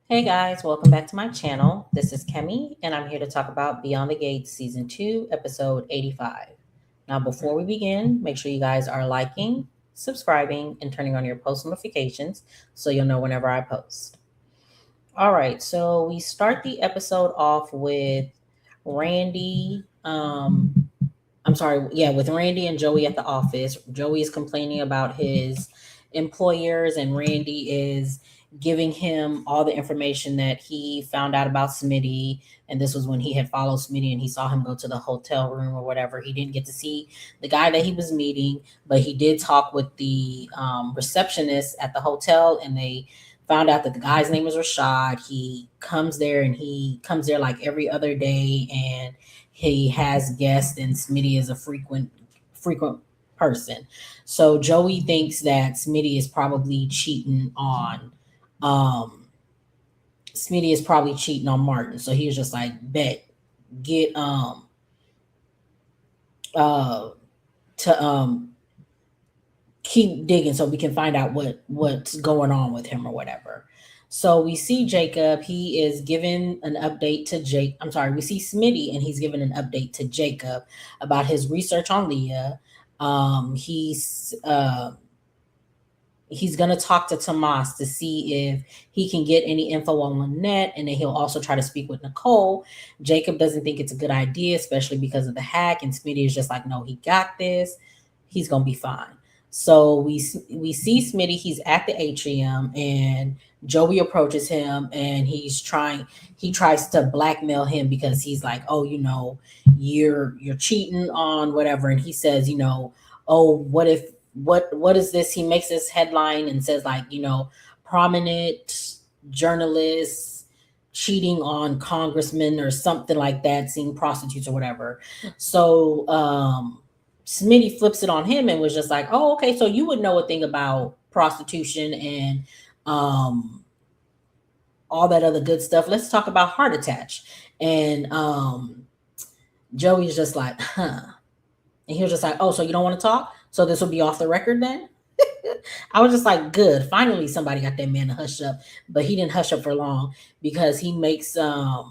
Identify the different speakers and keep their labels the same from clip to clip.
Speaker 1: Hey guys, welcome back to my channel. This is Kemi, and I'm here to talk about Beyond the Gates Season 2, Episode 85. Now, before we begin, make sure you guys are liking, subscribing, and turning on your post notifications so you'll know whenever I post. All right, so we start the episode off with Randy. with Randy and Joey at the office. Joey is complaining about his employers, and Randy is giving him all the information that he found out about Smitty. And this was when he had followed Smitty and he saw him go to the hotel room or whatever. He didn't get to see the guy that he was meeting, but he did talk with the receptionist at the hotel, and they found out that the guy's name is Rashad. He comes there, and he comes there like every other day, and he has guests, and Smitty is a frequent person. So Joey thinks that um Smitty is probably cheating on Martin. So he was just like, bet, get uh to keep digging so we can find out what's going on with him or whatever. So we see Jacob. He is giving an update to Jake. I'm sorry. We see Smitty, and he's giving an update to Jacob about his research on Leah. Um, he's uh, he's gonna talk to Tomas to see if he can get any info on Lynette, and then he'll also try to speak with Nicole. Jacob doesn't think it's a good idea, especially because of the hack, and Smitty is just like, no, he got this. He's gonna be fine. So we see Smitty. He's at the atrium, and Joey approaches him, and he tries to blackmail him because he's like, oh, you're cheating on whatever, and he says, oh, what is this? He makes this headline and says, like, prominent journalists cheating on congressmen or something like that, seeing prostitutes or whatever. So Smitty flips it on him and was just like, oh, okay, so you would know a thing about prostitution and um all that other good stuff. Let's talk about heart attach. And Joey's just like, huh. And he was just like, oh, so you don't want to talk? So this will be off the record then? I was just like, good. Finally, somebody got that man to hush up. But he didn't hush up for long because he makes a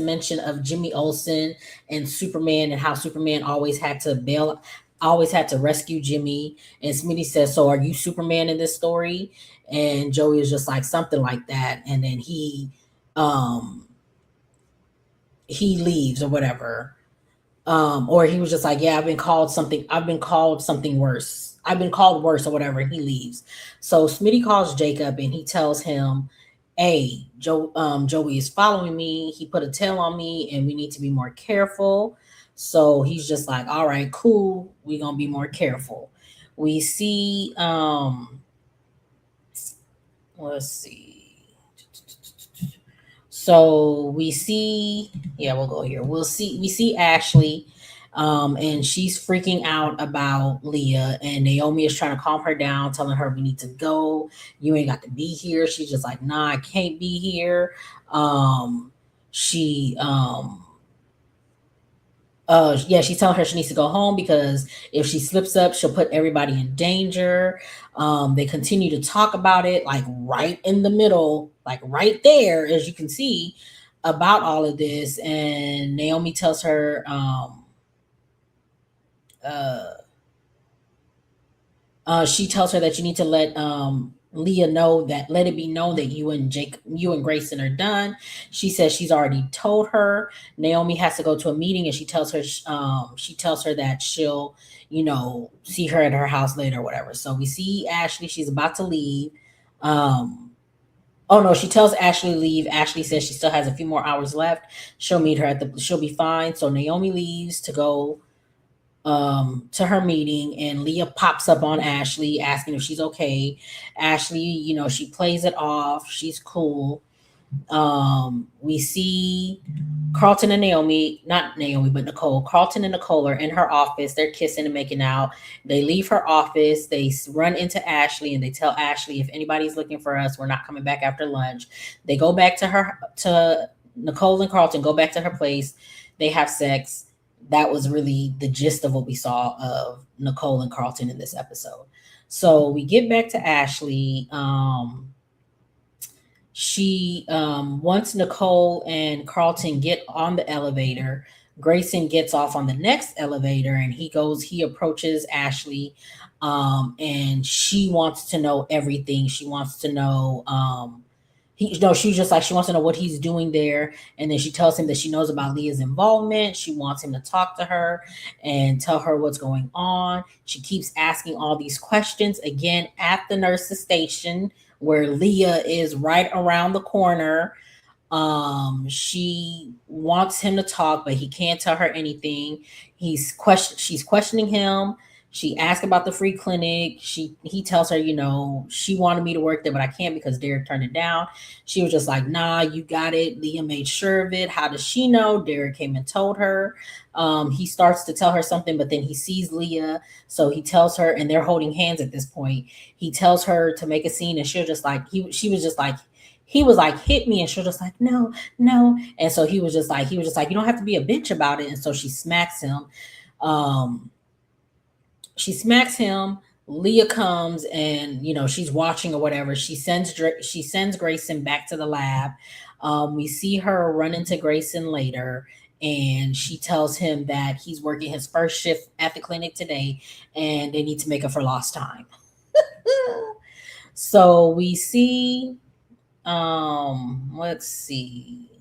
Speaker 1: mention of Jimmy Olsen and Superman, and how Superman always had to rescue Jimmy. And Smitty says, so are you Superman in this story? And Joey is just like, something like that. And then um he leaves or whatever. Or he was just like, yeah, I've been called something worse. I've been called worse or whatever, and he leaves. So Smitty calls Jacob, and he tells him, hey, Joey is following me. He put a tail on me, and we need to be more careful. So he's just like, all right, cool. We're gonna be more careful. We see let's see. So we see, yeah, we'll go here. We see Ashley, and she's freaking out about Leah, and Naomi is trying to calm her down, telling her we need to go. You ain't got to be here. She's just like, nah, I can't be here. She yeah, she's telling her she needs to go home because if she slips up, she'll put everybody in danger. They continue to talk about it, like right in the middle, like right there, as you can see, about all of this. And Naomi tells her, uh, she tells her that you need to let Leah know, that let it be known that you and Grayson are done. She says she's already told her. Naomi has to go to a meeting, and she tells her that she'll see her at her house later or whatever. So we see Ashley. She's about to leave. Um, oh no, she tells Ashley to leave. Ashley says she still has a few more hours left. She'll be fine. So Naomi leaves to go to her meeting, and Leah pops up on Ashley asking if she's okay. Ashley, she plays it off. She's cool. We see Carlton and Naomi, not Naomi, but Nicole. Carlton and Nicole are in her office. They're kissing and making out. They leave her office. They run into Ashley, and they tell Ashley, if anybody's looking for us, we're not coming back after lunch. They go back to Nicole and Carlton go back to her place. They have sex. That was really the gist of what we saw of Nicole and Carlton in this episode. So we get back to Ashley. She once Nicole and Carlton get on the elevator, Grayson gets off on the next elevator and he approaches Ashley, and she wants to know everything. She wants to know he no, she's just like she wants to know what he's doing there, and then she tells him that she knows about Leah's involvement. She wants him to talk to her and tell her what's going on. She keeps asking all these questions again at the nurse's station where Leah is right around the corner. She wants him to talk, but he can't tell her anything. She's questioning him. She asks about the free clinic. He tells her, she wanted me to work there, but I can't because Derek turned it down. She was just like, nah, you got it. Leah made sure of it. How does she know? Derek came and told her. He starts to tell her something, but then he sees Leah. So he tells her, and they're holding hands at this point. He tells her to make a scene, and she'll just like, she was just like, he was like, hit me, and she was just like, no, no. And so he was just like, you don't have to be a bitch about it. And so she smacks him. Um, she smacks him. Leah comes and she's watching or whatever. She sends Grayson back to the lab. We see her run into Grayson later, and she tells him that he's working his first shift at the clinic today, and they need to make up for lost time. So we see, let's see,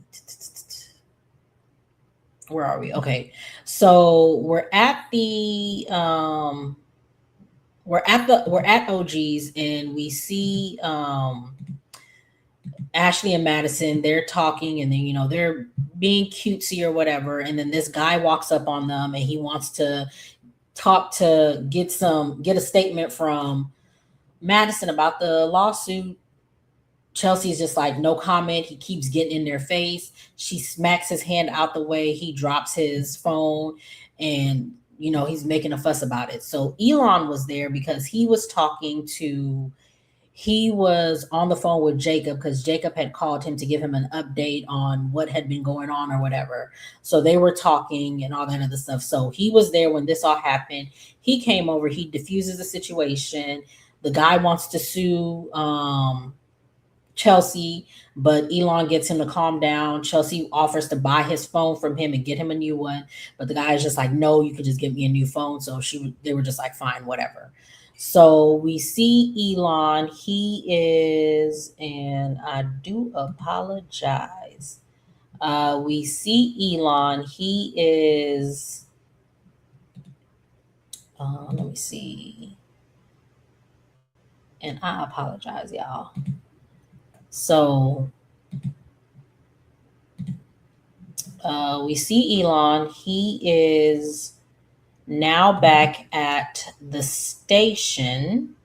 Speaker 1: where are we? Okay, so we're at OG's, and we see Ashley and Madison. They're talking, and then they're being cutesy or whatever. And then this guy walks up on them, and he wants to get a statement from Madison about the lawsuit. Chelsea's just like, no comment. He keeps getting in their face. She smacks his hand out the way. He drops his phone, and he's making a fuss about it. So Elon was there because he was on the phone with Jacob because Jacob had called him to give him an update on what had been going on or whatever. So they were talking and all that other stuff. So he was there when this all happened. He came over, he diffuses the situation. The guy wants to sue Chelsea, but Elon gets him to calm down. Chelsea offers to buy his phone from him and get him a new one, but the guy is just like, "No, you could just give me a new phone." So they were just like, "Fine, whatever." So we see Elon. He is, and I do apologize. We see Elon. He is. Let me see. And I apologize, y'all. So we see Elon. He is now back at the station,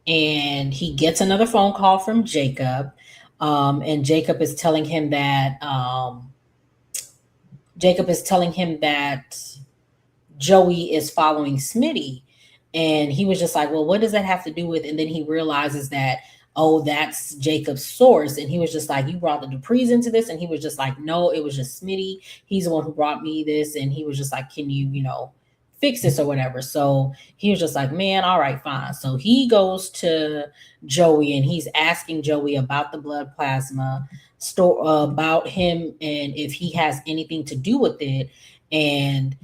Speaker 1: and he gets another phone call from Jacob. And Jacob is telling him that Joey is following Smitty. And he was just like, well, what does that have to do with? And then he realizes that, oh, that's Jacob's source. And he was just like, you brought the Duprees into this? And he was just like, no, it was just Smitty. He's the one who brought me this. And he was just like, can you, fix this or whatever? So he was just like, man, all right, fine. So he goes to Joey, and he's asking Joey about the blood plasma store, about him, and if he has anything to do with it. And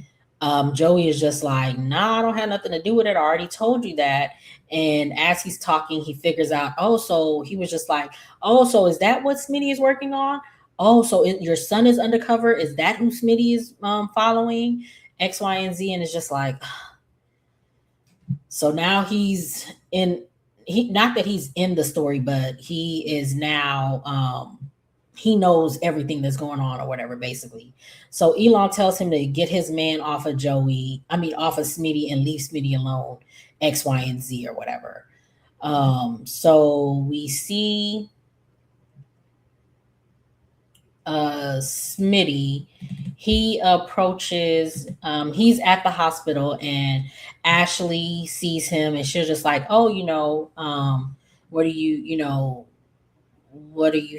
Speaker 1: Joey is just like, nah, I don't have nothing to do with it. I already told you that. And as he's talking, he figures out, oh, so he was just like, oh, so is that what Smitty is working on? Oh, so your son is undercover. Is that who Smitty is following? X, Y, and Z. And it's just like, so now he's in, not that he's in the story, but he is now, he knows everything that's going on or whatever, basically. So Elon tells him to get his man off of off of Smitty, and leave Smitty alone, X, Y, and Z or whatever. So we see Smitty. He approaches, he's at the hospital, and Ashley sees him, and she's just like, oh, what are you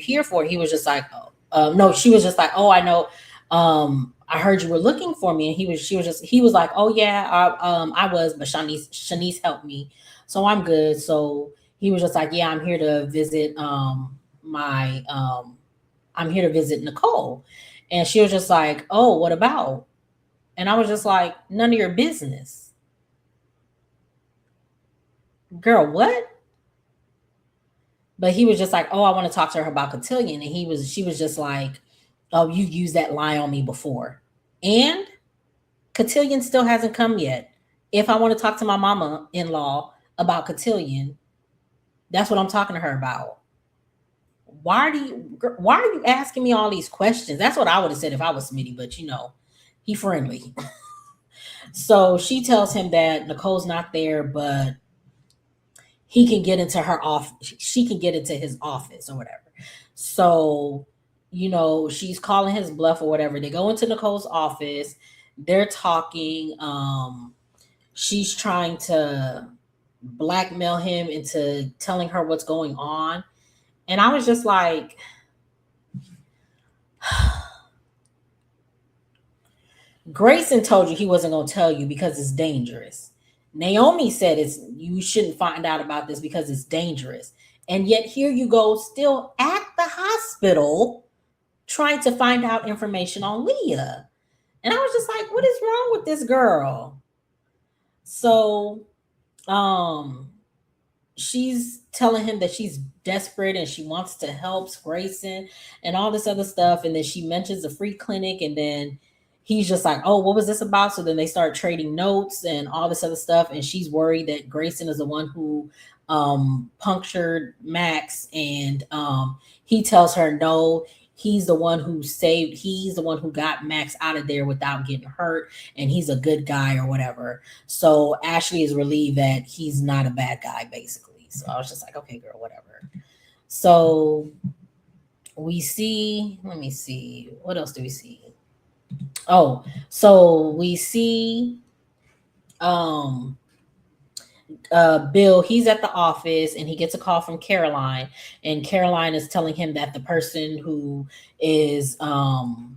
Speaker 1: here for? He was just like, no, she was just like, oh, I know. I heard you were looking for me. And he was like, oh yeah, I was, but Shanice helped me. So I'm good. So he was just like, yeah, I'm here to visit, my I'm here to visit Nicole. And she was just like, oh, what about? And I was just like, none of your business. Girl, what? But he was just like, oh, I want to talk to her about cotillion. And she was just like, oh, you've used that lie on me before. And cotillion still hasn't come yet. If I want to talk to my mama in law about cotillion, that's what I'm talking to her about. Why are you asking me all these questions? That's what I would have said if I was Smitty, but he friendly. So she tells him that Nicole's not there, but he can get into her office. She can get into his office or whatever. So, she's calling his bluff or whatever. They go into Nicole's office. They're talking. She's trying to blackmail him into telling her what's going on. And I was just like, Grayson told you he wasn't going to tell you because it's dangerous. Naomi said you shouldn't find out about this because it's dangerous. And yet here you go, still at the hospital, trying to find out information on Leah. And I was just like, what is wrong with this girl? So, she's telling him that she's desperate and she wants to help Grayson and all this other stuff. And then she mentions a free clinic, and then he's just like, oh, what was this about? So then they start trading notes and all this other stuff. And she's worried that Grayson is the one who punctured Max. And he tells her no, he's the one who got Max out of there without getting hurt, and he's a good guy or whatever. So Ashley is relieved that he's not a bad guy, basically. So I was just like, okay, girl, whatever. So we see, let me see, what else do we see? Oh, so we see Bill, he's at the office and he gets a call from Caroline, and Caroline is telling him that the person who is the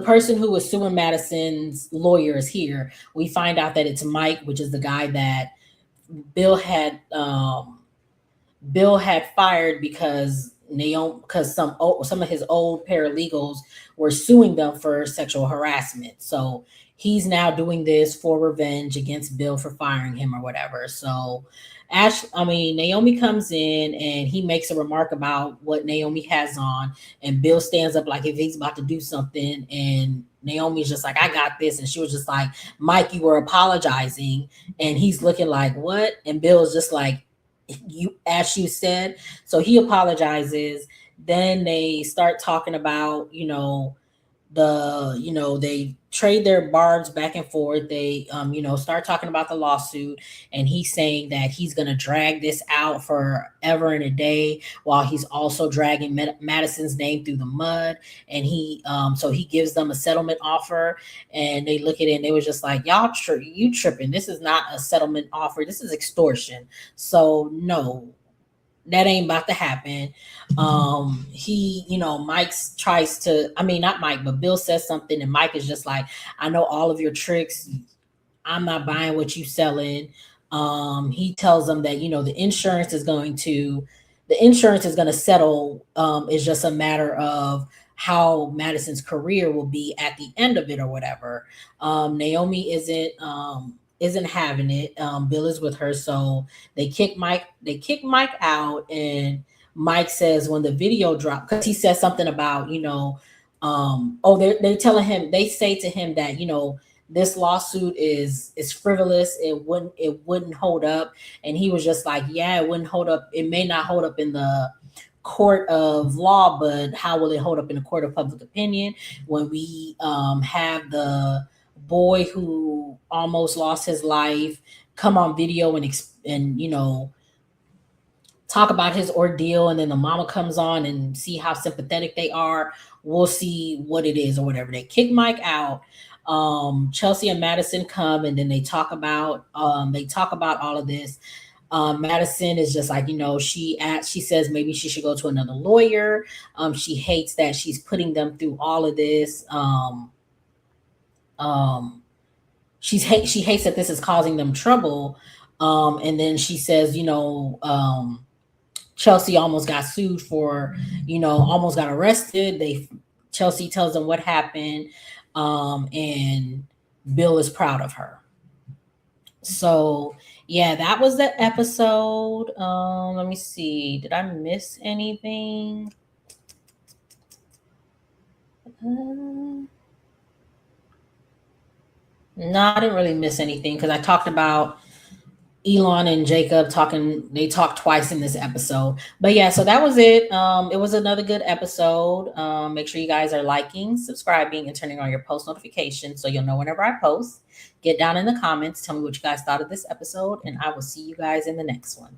Speaker 1: person who was suing Madison's lawyer is here. We find out that it's Mike, which is the guy that Bill had fired because some of his old paralegals were suing them for sexual harassment. So he's now doing this for revenge against Bill for firing him or whatever. So Naomi comes in and he makes a remark about what Naomi has on, and Bill stands up like if he's about to do something, and Naomi's just like, I got this. And she was just like, Mike, you were apologizing. And he's looking like, what? And Bill's just like, as you said. So he apologizes. Then they start talking about they trade their barbs back and forth. They start talking about the lawsuit, and he's saying that he's going to drag this out forever and a day, while he's also dragging Madison's name through the mud. And he gives them a settlement offer, and they look at it and they was just like, y'all you tripping, this is not a settlement offer, this is extortion. So no, that ain't about to happen. Mike tries to, not Mike, but Bill says something, and Mike is just like, I know all of your tricks. I'm not buying what you selling. He tells them that, the insurance is going to settle. It's just a matter of how Madison's career will be at the end of it or whatever. Naomi isn't having it. Bill is with her, so they kick Mike out, and Mike says when the video dropped, because he says something about they say to him that this lawsuit is frivolous, it wouldn't hold up. And he was just like, yeah, it wouldn't hold up, it may not hold up in the court of law, but how will it hold up in the court of public opinion when we have the boy who almost lost his life come on video and talk about his ordeal, and then the mama comes on and see how sympathetic they are. We'll see what it is or whatever. They kick Mike out. Chelsea and Madison come, and then they talk about all of this. Madison is just like, she says maybe she should go to another lawyer. She hates that she's putting them through all of this. She hates that this is causing them trouble. And then she says, Chelsea almost got sued for, almost got arrested. Chelsea tells them what happened, and Bill is proud of her. So yeah, that was the episode. Let me see. Did I miss anything? No, I didn't really miss anything because I talked about Elon and Jacob talking. They talked twice in this episode. But yeah, so that was it. It was another good episode. Make sure you guys are liking, subscribing, and turning on your post notifications so you'll know whenever I post. Get down in the comments. Tell me what you guys thought of this episode, and I will see you guys in the next one.